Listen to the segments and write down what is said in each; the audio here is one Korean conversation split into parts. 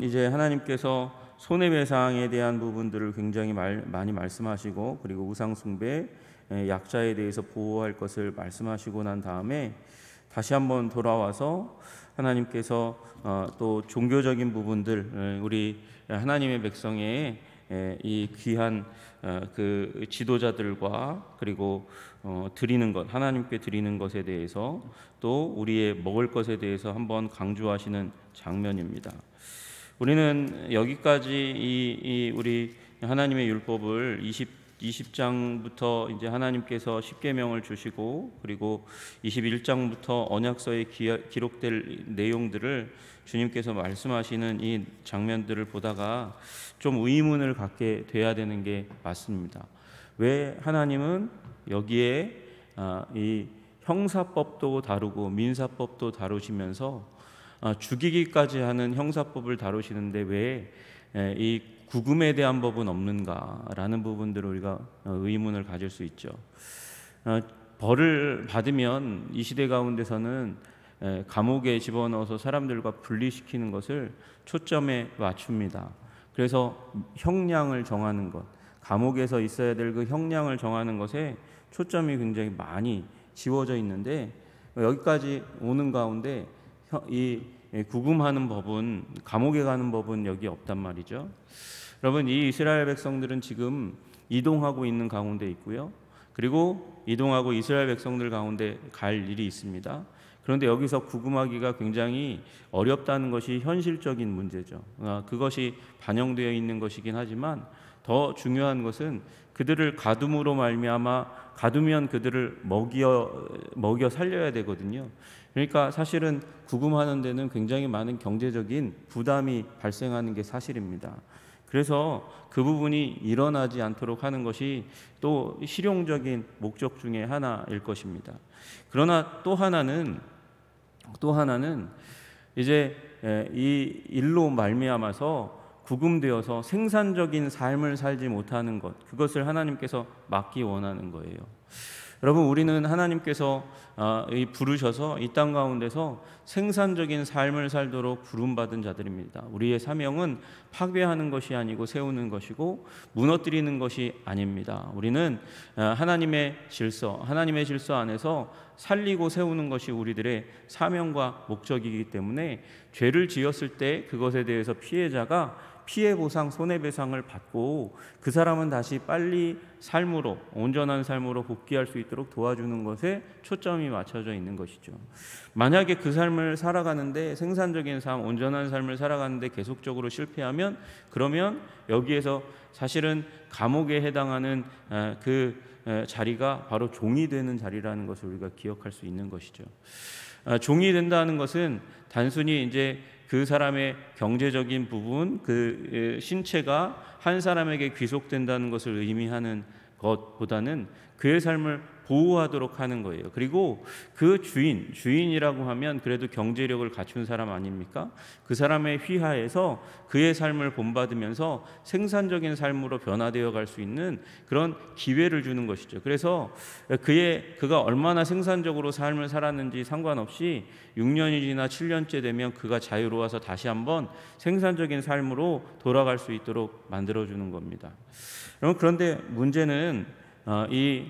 이제 하나님께서 손해배상에 대한 부분들을 굉장히 많이 말씀하시고, 그리고 우상숭배, 약자에 대해서 보호할 것을 말씀하시고 난 다음에 다시 한번 돌아와서 하나님께서 또 종교적인 부분들, 우리 하나님의 백성의 이 귀한 그 지도자들과, 그리고 드리는 것, 하나님께 드리는 것에 대해서, 또 우리의 먹을 것에 대해서 한번 강조하시는 장면입니다. 우리는 여기까지 우리 하나님의 율법을 20장부터 이제 하나님께서 십계명을 주시고, 그리고 21장부터 언약서에 기록될 내용들을 주님께서 말씀하시는 이 장면들을 보다가 좀 의문을 갖게 돼야 되는 게 맞습니다. 왜 하나님은 여기에 이 형사법도 다루고 민사법도 다루시면서 죽이기까지 하는 형사법을 다루시는데 왜 이 구금에 대한 법은 없는가라는 부분들을 우리가 의문을 가질 수 있죠. 벌을 받으면 이 시대 가운데서는 감옥에 집어넣어서 사람들과 분리시키는 것을 초점에 맞춥니다. 그래서 형량을 정하는 것, 감옥에서 있어야 될 그 형량을 정하는 것에 초점이 굉장히 많이 지워져 있는데, 여기까지 오는 가운데 이 구금하는 법은, 감옥에 가는 법은 여기 없단 말이죠. 여러분, 이 이스라엘 백성들은 지금 이동하고 있는 가운데 있고요. 그리고 이동하고 이스라엘 백성들 가운데 갈 일이 있습니다. 그런데 여기서 구금하기가 굉장히 어렵다는 것이 현실적인 문제죠. 그것이 반영되어 있는 것이긴 하지만 더 중요한 것은 그들을 가둠으로 말미암아, 가두면 그들을 먹여 살려야 되거든요. 그러니까 사실은 구금하는 데는 굉장히 많은 경제적인 부담이 발생하는 게 사실입니다. 그래서 그 부분이 일어나지 않도록 하는 것이 또 실용적인 목적 중에 하나일 것입니다. 그러나 또 하나는 이제 이 일로 말미암아서 구금되어서 생산적인 삶을 살지 못하는 것, 그것을 하나님께서 막기 원하는 거예요. 여러분, 우리는 하나님께서 부르셔서 이 땅 가운데서 생산적인 삶을 살도록 부름받은 자들입니다. 우리의 사명은 파괴하는 것이 아니고 세우는 것이고 무너뜨리는 것이 아닙니다. 우리는 하나님의 질서 안에서 살리고 세우는 것이 우리들의 사명과 목적이기 때문에 죄를 지었을 때 그것에 대해서 피해자가 피해 보상, 손해배상을 받고 그 사람은 다시 빨리 삶으로, 온전한 삶으로 복귀할 수 있도록 도와주는 것에 초점이 맞춰져 있는 것이죠. 만약에 그 삶을 살아가는데, 생산적인 삶, 온전한 삶을 살아가는데 계속적으로 실패하면, 그러면 여기에서 사실은 감옥에 해당하는 그 자리가 바로 종이 되는 자리라는 것을 우리가 기억할 수 있는 것이죠. 종이 된다는 것은 단순히 이제 그 사람의 경제적인 부분, 그 신체가 한 사람에게 귀속된다는 것을 의미하는 것보다는 그의 삶을 보호하도록 하는 거예요. 그리고 그 주인이라고 하면 그래도 경제력을 갖춘 사람 아닙니까? 그 사람의 휘하에서 그의 삶을 본받으면서 생산적인 삶으로 변화되어 갈 수 있는 그런 기회를 주는 것이죠. 그래서 그가 얼마나 생산적으로 삶을 살았는지 상관없이 6년이 지나 7년째 되면 그가 자유로워서 다시 한번 생산적인 삶으로 돌아갈 수 있도록 만들어주는 겁니다. 그런데 문제는 이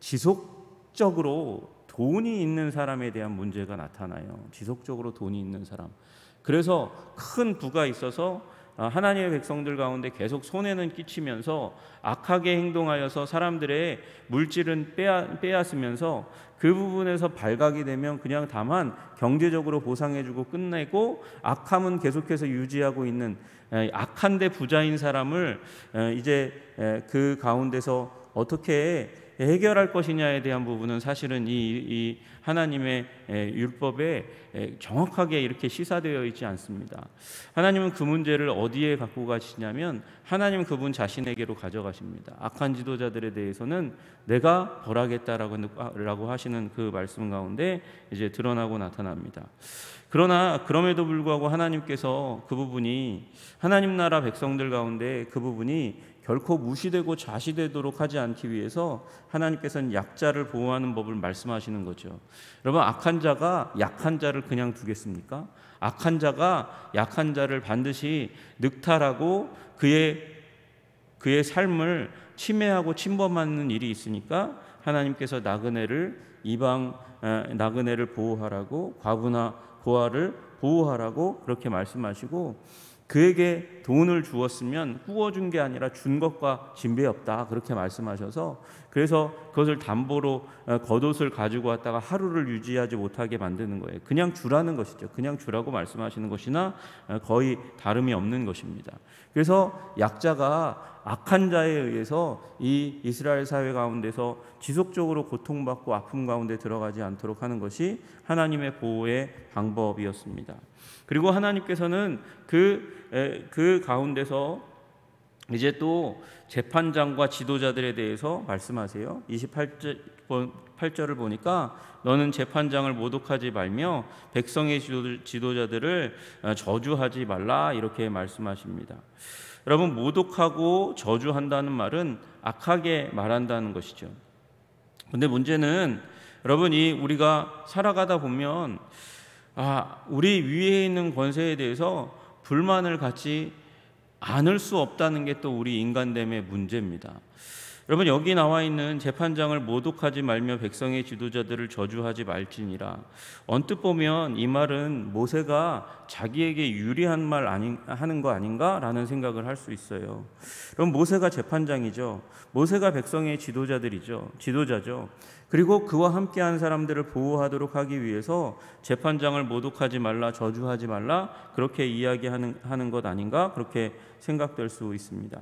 지속적으로 돈이 있는 사람에 대한 문제가 나타나요. 지속적으로 돈이 있는 사람. 그래서 큰 부가 있어서 하나님의 백성들 가운데 계속 손해는 끼치면서 악하게 행동하여서 사람들의 물질은 빼앗으면서 그 부분에서 발각이 되면 그냥 다만 경제적으로 보상해주고 끝내고, 악함은 계속해서 유지하고 있는 악한데 부자인 사람을 이제 그 가운데서 어떻게 해결할 것이냐에 대한 부분은 사실은 이 하나님의 율법에 정확하게 이렇게 시사되어 있지 않습니다. 하나님은 그 문제를 어디에 갖고 가시냐면 하나님은 그분 자신에게로 가져가십니다. 악한 지도자들에 대해서는 내가 벌하겠다라고 하시는 그 말씀 가운데 이제 드러나고 나타납니다. 그러나 그럼에도 불구하고 하나님께서 그 부분이 하나님 나라 백성들 가운데 그 부분이 결코 무시되고 좌시되도록 하지 않기 위해서 하나님께서는 약자를 보호하는 법을 말씀하시는 거죠. 여러분, 악한 자가 약한 자를 그냥 두겠습니까? 악한 자가 약한 자를 반드시 늑탈하고 그의 삶을 침해하고 침범하는 일이 있으니까 하나님께서 나그네를 보호하라고, 과부나 고아를 보호하라고 그렇게 말씀하시고, 그에게 돈을 주었으면 꾸어준 게 아니라 준 것과 진배 없다 그렇게 말씀하셔서, 그래서 그것을 담보로 겉옷을 가지고 왔다가 하루를 유지하지 못하게 만드는 거예요. 그냥 주라는 것이죠. 그냥 주라고 말씀하시는 것이나 거의 다름이 없는 것입니다. 그래서 약자가 악한 자에 의해서 이 이스라엘 사회 가운데서 지속적으로 고통받고 아픔 가운데 들어가지 않도록 하는 것이 하나님의 보호의 방법이었습니다. 그리고 하나님께서는 그 가운데서 이제 또 재판장과 지도자들에 대해서 말씀하세요. 28절을 보니까 너는 재판장을 모독하지 말며 백성의 지도자들을 저주하지 말라 이렇게 말씀하십니다. 여러분, 모독하고 저주한다는 말은 악하게 말한다는 것이죠. 근데 문제는 여러분이 우리가 살아가다 보면 우리 위에 있는 권세에 대해서 불만을 갖지 않을 수 없다는 게 또 우리 인간됨의 문제입니다. 여러분, 여기 나와 있는 재판장을 모독하지 말며 백성의 지도자들을 저주하지 말지니라. 언뜻 보면 이 말은 모세가 자기에게 유리한 말 하는 거 아닌가라는 생각을 할 수 있어요. 그럼 모세가 재판장이죠. 모세가 백성의 지도자죠. 그리고 그와 함께한 사람들을 보호하도록 하기 위해서 재판장을 모독하지 말라, 저주하지 말라 그렇게 이야기하는 것 아닌가 그렇게 생각될 수 있습니다.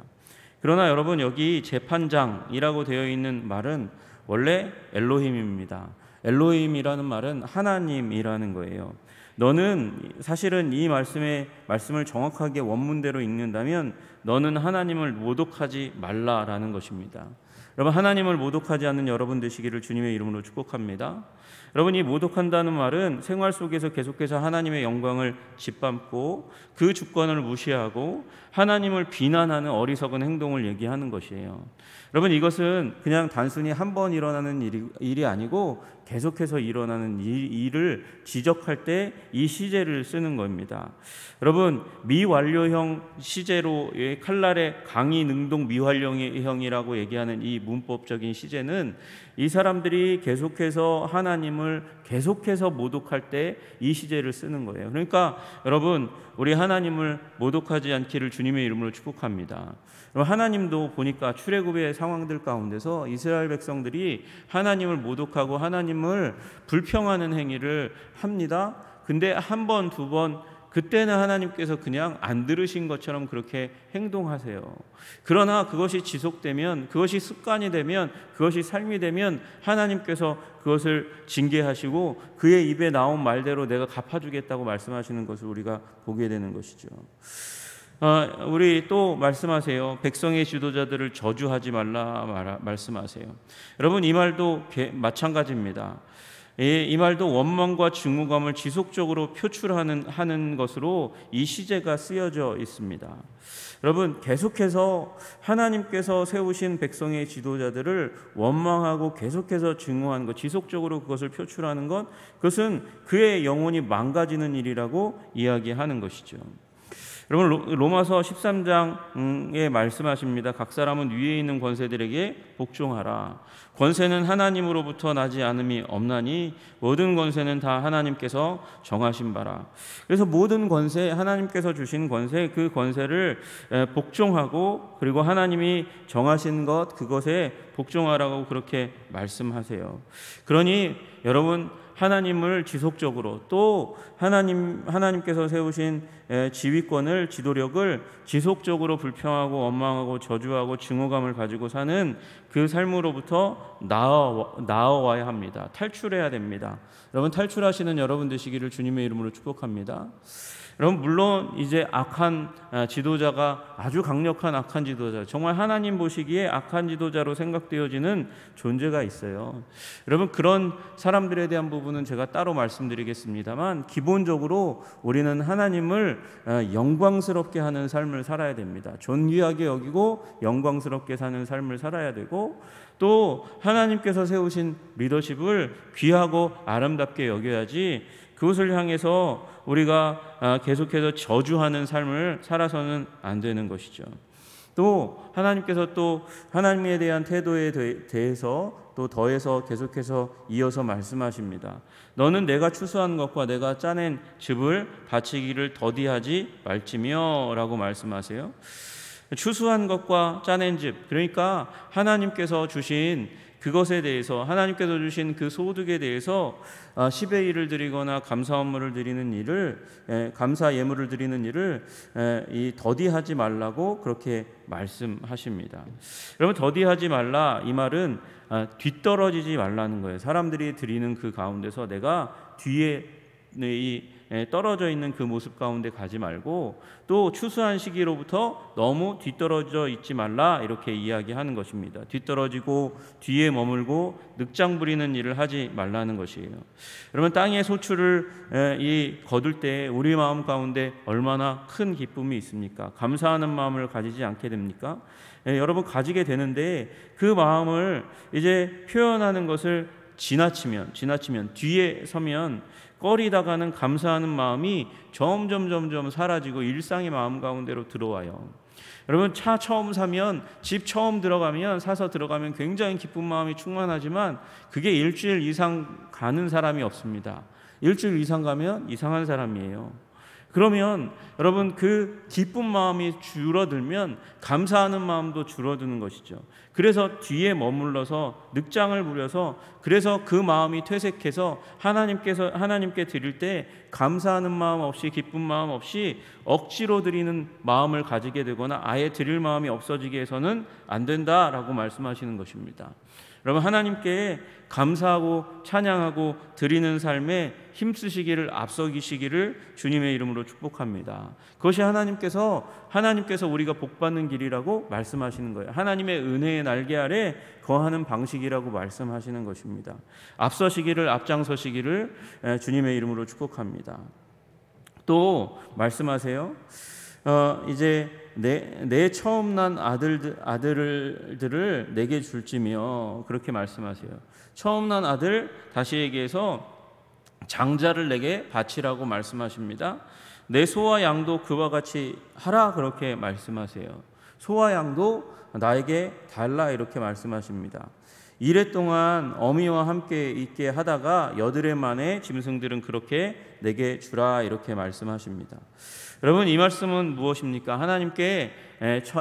그러나 여러분, 여기 재판장이라고 되어 있는 말은 원래 엘로힘입니다. 엘로힘이라는 말은 하나님이라는 거예요. 너는 사실은 이 말씀을 정확하게 원문대로 읽는다면 너는 하나님을 모독하지 말라라는 것입니다. 여러분, 하나님을 모독하지 않는 여러분 되시기를 주님의 이름으로 축복합니다. 여러분, 이 모독한다는 말은 생활 속에서 계속해서 하나님의 영광을 짓밟고 그 주권을 무시하고 하나님을 비난하는 어리석은 행동을 얘기하는 것이에요. 여러분, 이것은 그냥 단순히 한 번 일어나는 일이 아니고 계속해서 일어나는 일을 지적할 때 이 시제를 쓰는 겁니다. 여러분, 미완료형 시제로의 칼날의 강의 능동 미완료형이라고 얘기하는 이 문법적인 시제는 이 사람들이 계속해서 하나님을 계속해서 모독할 때 이 시제를 쓰는 거예요. 그러니까 여러분, 우리 하나님을 모독하지 않기를 주님의 이름으로 축복합니다. 하나님도 보니까 출애굽의 상황들 가운데서 이스라엘 백성들이 하나님을 모독하고 하나님을 불평하는 행위를 합니다. 근데 한 번, 두 번, 그때는 하나님께서 그냥 안 들으신 것처럼 그렇게 행동하세요. 그러나 그것이 지속되면, 그것이 습관이 되면, 그것이 삶이 되면 하나님께서 그것을 징계하시고 그의 입에 나온 말대로 내가 갚아주겠다고 말씀하시는 것을 우리가 보게 되는 것이죠. 우리 또 말씀하세요. 백성의 지도자들을 저주하지 말라 말씀하세요. 여러분, 이 말도 마찬가지입니다. 이 말도 원망과 증오감을 지속적으로 표출하는 것으로 이 시제가 쓰여져 있습니다. 여러분, 계속해서 하나님께서 세우신 백성의 지도자들을 원망하고 계속해서 증오하는 것, 지속적으로 그것을 표출하는 것, 그것은 그의 영혼이 망가지는 일이라고 이야기하는 것이죠. 여러분, 로마서 13장에 말씀하십니다. 각 사람은 위에 있는 권세들에게 복종하라. 권세는 하나님으로부터 나지 않음이 없나니 모든 권세는 다 하나님께서 정하신 바라. 그래서 모든 권세, 하나님께서 주신 권세, 그 권세를 복종하고 그리고 하나님이 정하신 것, 그것에 복종하라고 그렇게 말씀하세요. 그러니 여러분, 하나님을 지속적으로 또 하나님께서 세우신 지휘권을, 지도력을 지속적으로 불평하고 원망하고 저주하고 증오감을 가지고 사는 그 삶으로부터 나아와야 합니다. 탈출해야 됩니다. 여러분, 탈출하시는 여러분 되시기를 주님의 이름으로 축복합니다. 여러분 물론 이제 악한 지도자가 아주 강력한 악한 지도자, 정말 하나님 보시기에 악한 지도자로 생각되어지는 존재가 있어요. 여러분 그런 사람들에 대한 부분은 제가 따로 말씀드리겠습니다만 기본적으로 우리는 하나님을 영광스럽게 하는 삶을 살아야 됩니다. 존귀하게 여기고 영광스럽게 사는 삶을 살아야 되고, 또 하나님께서 세우신 리더십을 귀하고 아름답게 여겨야지 그것을 향해서 우리가 계속해서 저주하는 삶을 살아서는 안 되는 것이죠. 또 하나님께서 또 하나님에 대한 태도에 대해서 또 더해서 계속해서 이어서 말씀하십니다. 너는 내가 추수한 것과 내가 짜낸 즙을 바치기를 더디하지 말지며 라고 말씀하세요. 추수한 것과 짜낸 즙, 그러니까 하나님께서 주신 그것에 대해서, 하나님께서 주신 그 소득에 대해서 10의 1을 드리거나 감사 헌물을 드리는 일을, 감사 예물을 드리는 일을 더디하지 말라고 그렇게 말씀하십니다. 여러분 더디하지 말라, 이 말은 뒤떨어지지 말라는 거예요. 사람들이 드리는 그 가운데서 내가 뒤에 떨어져 있는 그 모습 가운데 가지 말고, 또 추수한 시기로부터 너무 뒤떨어져 있지 말라, 이렇게 이야기하는 것입니다. 뒤떨어지고 뒤에 머물고 늑장 부리는 일을 하지 말라는 것이에요. 여러분 땅의 소출을 거둘 때 우리 마음 가운데 얼마나 큰 기쁨이 있습니까? 감사하는 마음을 가지지 않게 됩니까? 여러분 가지게 되는데, 그 마음을 이제 표현하는 것을 지나치면 뒤에 서면 꺼리다가는 감사하는 마음이 점점 사라지고 일상의 마음 가운데로 들어와요. 여러분 차 처음 사면, 집 처음 사서 들어가면 굉장히 기쁜 마음이 충만하지만 그게 일주일 이상 가는 사람이 없습니다. 일주일 이상 가면 이상한 사람이에요. 그러면 여러분 그 기쁜 마음이 줄어들면 감사하는 마음도 줄어드는 것이죠. 그래서 뒤에 머물러서 늑장을 부려서, 그래서 그 마음이 퇴색해서 하나님께 드릴 때 감사하는 마음 없이, 기쁜 마음 없이 억지로 드리는 마음을 가지게 되거나 아예 드릴 마음이 없어지게 해서는 안 된다라고 말씀하시는 것입니다. 여러분 하나님께 감사하고 찬양하고 드리는 삶에 힘쓰시기를, 앞서기시기를 주님의 이름으로 축복합니다. 그것이 하나님께서 우리가 복받는 길이라고 말씀하시는 거예요. 하나님의 은혜의 날개 아래 거하는 방식이라고 말씀하시는 것입니다. 앞서시기를, 앞장서시기를 주님의 이름으로 축복합니다. 또 말씀하세요. 이제 내 처음 난 아들들을 내게 줄지며, 그렇게 말씀하세요. 처음 난 아들, 다시 얘기해서 장자를 내게 바치라고 말씀하십니다. 내 소와 양도 그와 같이 하라, 그렇게 말씀하세요. 소와 양도 나에게 달라, 이렇게 말씀하십니다. 이래 동안 어미와 함께 있게 하다가 8해 만에 짐승들은 그렇게 내게 주라, 이렇게 말씀하십니다. 여러분 이 말씀은 무엇입니까? 하나님께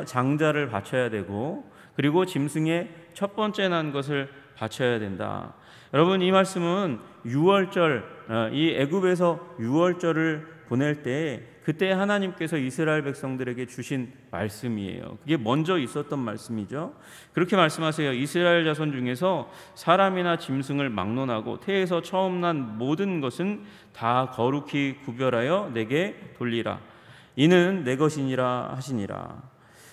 장자를 바쳐야 되고, 그리고 짐승의 첫 번째 난 것을 바쳐야 된다. 여러분 이 말씀은 유월절, 이 애굽에서 유월절을 보낼 때 그때 하나님께서 이스라엘 백성들에게 주신 말씀이에요. 그게 먼저 있었던 말씀이죠. 그렇게 말씀하세요. 이스라엘 자손 중에서 사람이나 짐승을 막론하고 태에서 처음 난 모든 것은 다 거룩히 구별하여 내게 돌리라. 이는 내 것이니라 하시니라.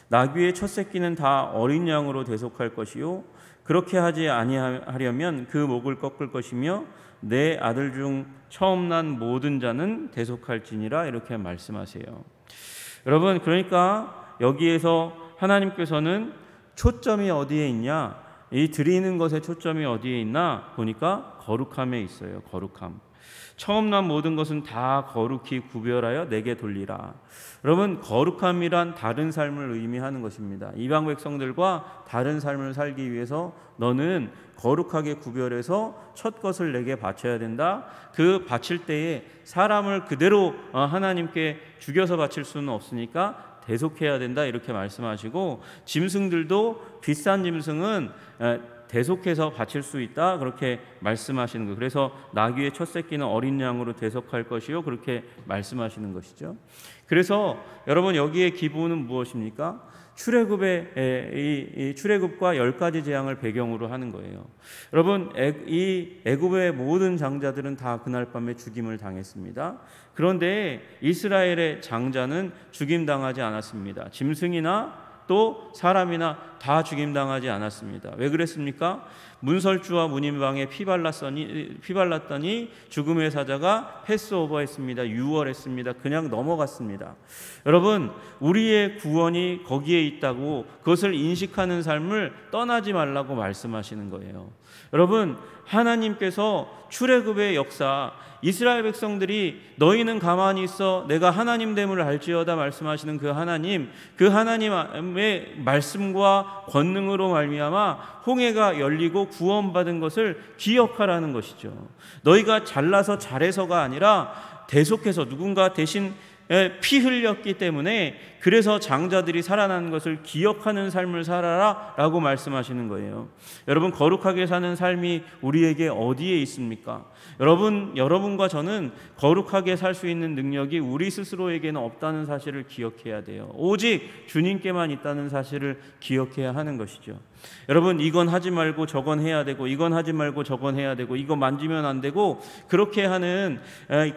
나귀의 첫 새끼는 다 어린 양으로 대속할 것이요, 그렇게 하지 아니하려면 그 목을 꺾을 것이며 내 아들 중 처음 난 모든 자는 대속할지니라, 이렇게 말씀하세요. 여러분 그러니까 여기에서 하나님께서는 초점이 어디에 있냐, 이 드리는 것의 초점이 어디에 있나 보니까 거룩함에 있어요. 거룩함. 처음 난 모든 것은 다 거룩히 구별하여 내게 돌리라. 여러분 거룩함이란 다른 삶을 의미하는 것입니다. 이방 백성들과 다른 삶을 살기 위해서 너는 거룩하게 구별해서 첫 것을 내게 바쳐야 된다. 그 바칠 때에 사람을 그대로 하나님께 죽여서 바칠 수는 없으니까 대속해야 된다, 이렇게 말씀하시고, 짐승들도 비싼 짐승은 대속해서 바칠 수 있다, 그렇게 말씀하시는 거예요. 그래서 나귀의 첫 새끼는 어린 양으로 대속할 것이요, 그렇게 말씀하시는 것이죠. 그래서 여러분 여기에 기본은 무엇입니까? 이 출애굽과 10가지 재앙을 배경으로 하는 거예요. 여러분, 이 애굽의 모든 장자들은 다 그날 밤에 죽임을 당했습니다. 그런데 이스라엘의 장자는 죽임당하지 않았습니다. 짐승이나 또 사람이나 다 죽임당하지 않았습니다. 왜 그랬습니까? 문설주와 문인방에 피 발랐더니 죽음의 사자가 패스오버했습니다. 유월했습니다. 그냥 넘어갔습니다. 여러분, 우리의 구원이 거기에 있다고 그것을 인식하는 삶을 떠나지 말라고 말씀하시는 거예요. 여러분, 하나님께서 출애굽의 역사, 이스라엘 백성들이 너희는 가만히 있어 내가 하나님됨을 알지어다 말씀하시는 그 하나님의 말씀과 권능으로 말미암아 홍해가 열리고 구원받은 것을 기억하라는 것이죠. 너희가 잘나서 잘해서가 아니라 대속해서 누군가 대신 피 흘렸기 때문에 그래서 장자들이 살아난 것을 기억하는 삶을 살아라 라고 말씀하시는 거예요. 여러분, 거룩하게 사는 삶이 우리에게 어디에 있습니까? 여러분과 저는 거룩하게 살 수 있는 능력이 우리 스스로에게는 없다는 사실을 기억해야 돼요. 오직 주님께만 있다는 사실을 기억해야 하는 것이죠. 여러분, 이건 하지 말고 저건 해야 되고, 이건 하지 말고 저건 해야 되고, 이거 만지면 안 되고, 그렇게 하는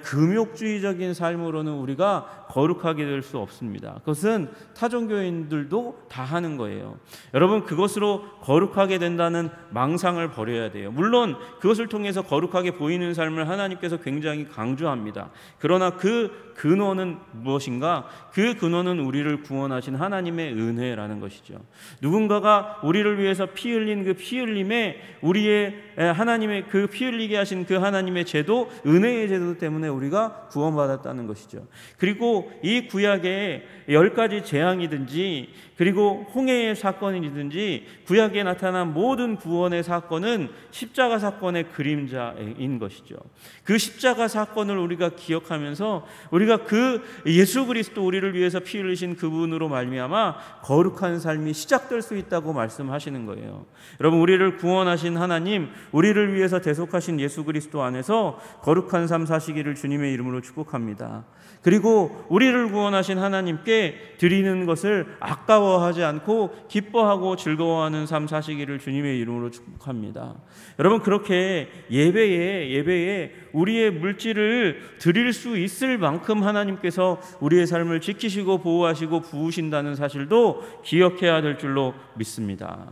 금욕주의적인 삶으로는 우리가 거룩하게 될 수 없습니다. 그것은 타종교인들도 다 하는 거예요. 여러분, 그것으로 거룩하게 된다는 망상을 버려야 돼요. 물론 그것을 통해서 거룩하게 보이는 삶을 하나님께서 굉장히 강조합니다. 그러나 그 근원은 무엇인가? 그 근원은 우리를 구원하신 하나님의 은혜라는 것이죠. 누군가가 우리를 위해서 피 흘린 그 피 흘림에 우리의 하나님의 그 피 흘리게 하신 그 하나님의 제도, 은혜의 제도 때문에 우리가 구원받았다는 것이죠. 그리고 이 구약에 10가지 재앙이든지 그리고 홍해의 사건이든지 구약에 나타난 모든 구원의 사건은 십자가 사건의 그림자인 것이죠. 그 십자가 사건을 우리가 기억하면서 우리가 그 예수 그리스도 우리를 위해서 피 흘리신 그분으로 말미암아 거룩한 삶이 시작될 수 있다고 말씀하시는 거예요. 여러분, 우리를 구원하신 하나님, 우리를 위해서 대속하신 예수 그리스도 안에서 거룩한 삶 사시기를 주님의 이름으로 축복합니다. 그리고 우리를 구원하신 하나님께 드리는 것을 아까워하지 않고 기뻐하고 즐거워하는 삶 사시기를 주님의 이름으로 축복합니다. 여러분, 그렇게 예배에 우리의 물질을 드릴 수 있을 만큼 하나님께서 우리의 삶을 지키시고 보호하시고 부으신다는 사실도 기억해야 될 줄로 믿습니다.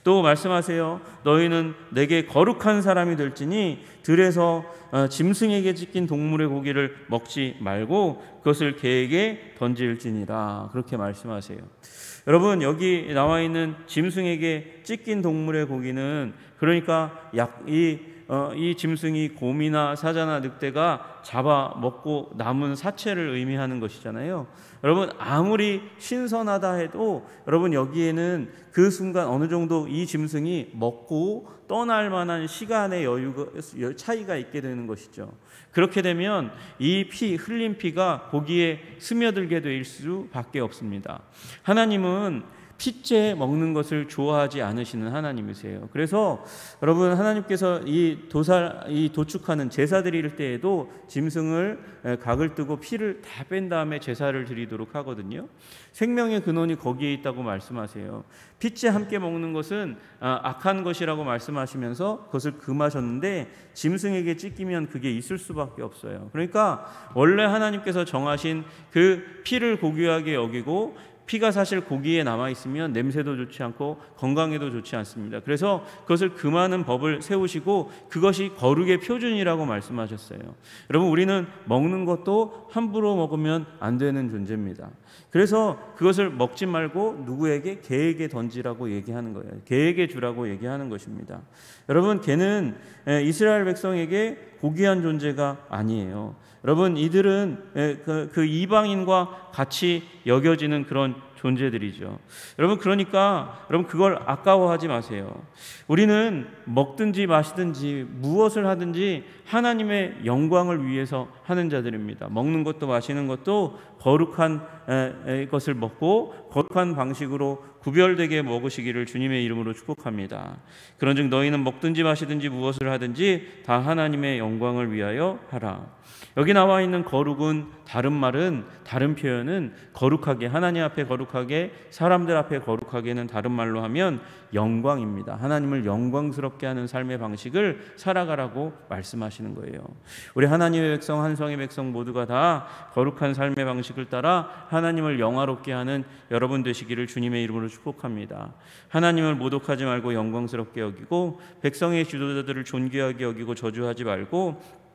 또 말씀하세요. 너희는 내게 거룩한 사람이 될지니 들에서 짐승에게 찢긴 동물의 고기를 먹지 말고 그것을 개에게 던질지니라. 그렇게 말씀하세요. 여러분, 여기 나와 있는 짐승에게 찢긴 동물의 고기는 그러니까 이 짐승이 곰이나 사자나 늑대가 잡아 먹고 남은 사체를 의미하는 것이잖아요. 여러분, 아무리 신선하다 해도 여러분, 여기에는 그 순간 어느 정도 이 짐승이 먹고 떠날 만한 시간의 차이가 있게 되는 것이죠. 그렇게 되면 이 흘린 피가 고기에 스며들게 될 수밖에 없습니다. 하나님은 피째 먹는 것을 좋아하지 않으시는 하나님이세요. 그래서 여러분, 하나님께서 이 도축하는 제사 드릴 때에도 짐승을 각을 뜨고 피를 다 뺀 다음에 제사를 드리도록 하거든요. 생명의 근원이 거기에 있다고 말씀하세요. 피째 함께 먹는 것은 악한 것이라고 말씀하시면서 그것을 금하셨는데 짐승에게 찢기면 그게 있을 수밖에 없어요. 그러니까 원래 하나님께서 정하신 그 피를 고귀하게 여기고 피가 사실 고기에 남아있으면 냄새도 좋지 않고 건강에도 좋지 않습니다. 그래서 그것을 금하는 법을 세우시고 그것이 거룩의 표준이라고 말씀하셨어요. 여러분, 우리는 먹는 것도 함부로 먹으면 안 되는 존재입니다. 그래서 그것을 먹지 말고 누구에게? 개에게 던지라고 얘기하는 거예요. 개에게 주라고 얘기하는 것입니다. 여러분, 개는 이스라엘 백성에게 고귀한 존재가 아니에요. 여러분, 이들은 그 이방인과 같이 여겨지는 그런 존재들이죠. 여러분, 그러니까 여러분, 그걸 아까워하지 마세요. 우리는 먹든지 마시든지 무엇을 하든지 하나님의 영광을 위해서 하는 자들입니다. 먹는 것도 마시는 것도 거룩한 것을 먹고 거룩한 방식으로 구별되게 먹으시기를 주님의 이름으로 축복합니다. 그런즉 너희는 먹든지 마시든지 무엇을 하든지 다 하나님의 영광을 위하여 하라. 여기 나와 있는 거룩은 다른 표현은 거룩하게, 하나님 앞에 거룩하게 거룩하게, 사람들 앞에 거룩하게는 다른 말로 하면 영광입니다. 하나님을 영광스럽게 하는 삶의 방식을 살아가라고 말씀하시는 거예요. 우리 하나님의 백성, 한성의 백성 모두가 다 거룩한 삶의 방식을 따라 하나님을 영화롭게 하는 여러분 되시기를 주님의 이름으로 축복합니다. 하나님을 모독하지 말고 영광스럽게 여기고, 백성의 지도자들을 존귀하게 여기고 저주하지 말고,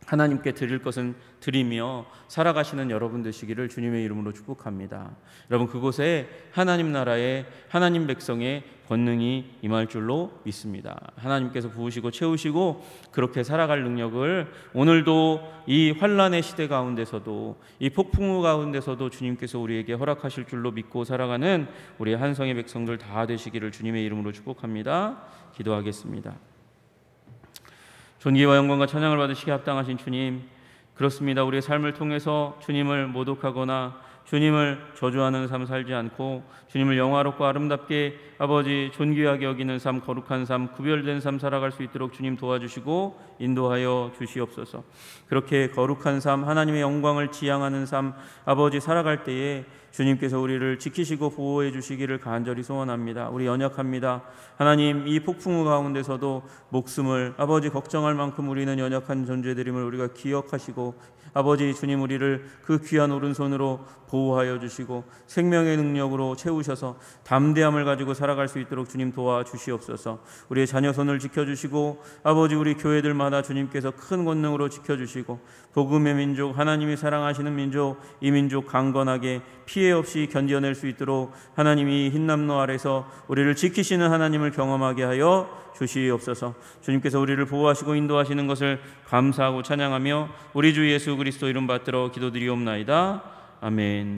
하나님께 드릴 것은 드리며 살아가시는 여러분 되시기를 주님의 이름으로 축복합니다. 여러분, 그곳에 하나님 나라의, 하나님 백성의 권능이 임할 줄로 믿습니다. 하나님께서 부으시고 채우시고 그렇게 살아갈 능력을 오늘도 이 환난의 시대 가운데서도, 이 폭풍우 가운데서도 주님께서 우리에게 허락하실 줄로 믿고 살아가는 우리 한성의 백성들 다 되시기를 주님의 이름으로 축복합니다. 기도하겠습니다. 존귀와 영광과 찬양을 받으시기에 합당하신 주님, 그렇습니다. 우리의 삶을 통해서 주님을 모독하거나 주님을 저주하는 삶 살지 않고 주님을 영화롭고 아름답게 아버지 존귀하게 여기는 삶, 거룩한 삶, 구별된 삶 살아갈 수 있도록 주님 도와주시고 인도하여 주시옵소서. 그렇게 거룩한 삶, 하나님의 영광을 지향하는 삶 아버지 살아갈 때에 주님께서 우리를 지키시고 보호해 주시기를 간절히 소원합니다. 우리 연약합니다. 하나님, 이 폭풍우 가운데서도 목숨을 아버지 걱정할 만큼 우리는 연약한 존재들임을 우리가 기억하시고, 아버지 주님, 우리를 그 귀한 오른손으로 보호하여 주시고 생명의 능력으로 채우셔서 담대함을 가지고 살아갈 수 있도록 주님 도와주시옵소서. 우리의 자녀 손을 지켜주시고 아버지 우리 교회들마다 주님께서 큰 권능으로 지켜주시고, 복음의 민족, 하나님이 사랑하시는 민족, 이 민족 강건하게 피해 없이 견뎌낼 수 있도록 하나님이 흰남노 아래서 우리를 지키시는 하나님을 경험하게 하여 주시옵소서. 주님께서 우리를 보호하시고 인도하시는 것을 감사하고 찬양하며 우리 주 예수 그리스도 이름 받들어 기도드리옵나이다. 아멘.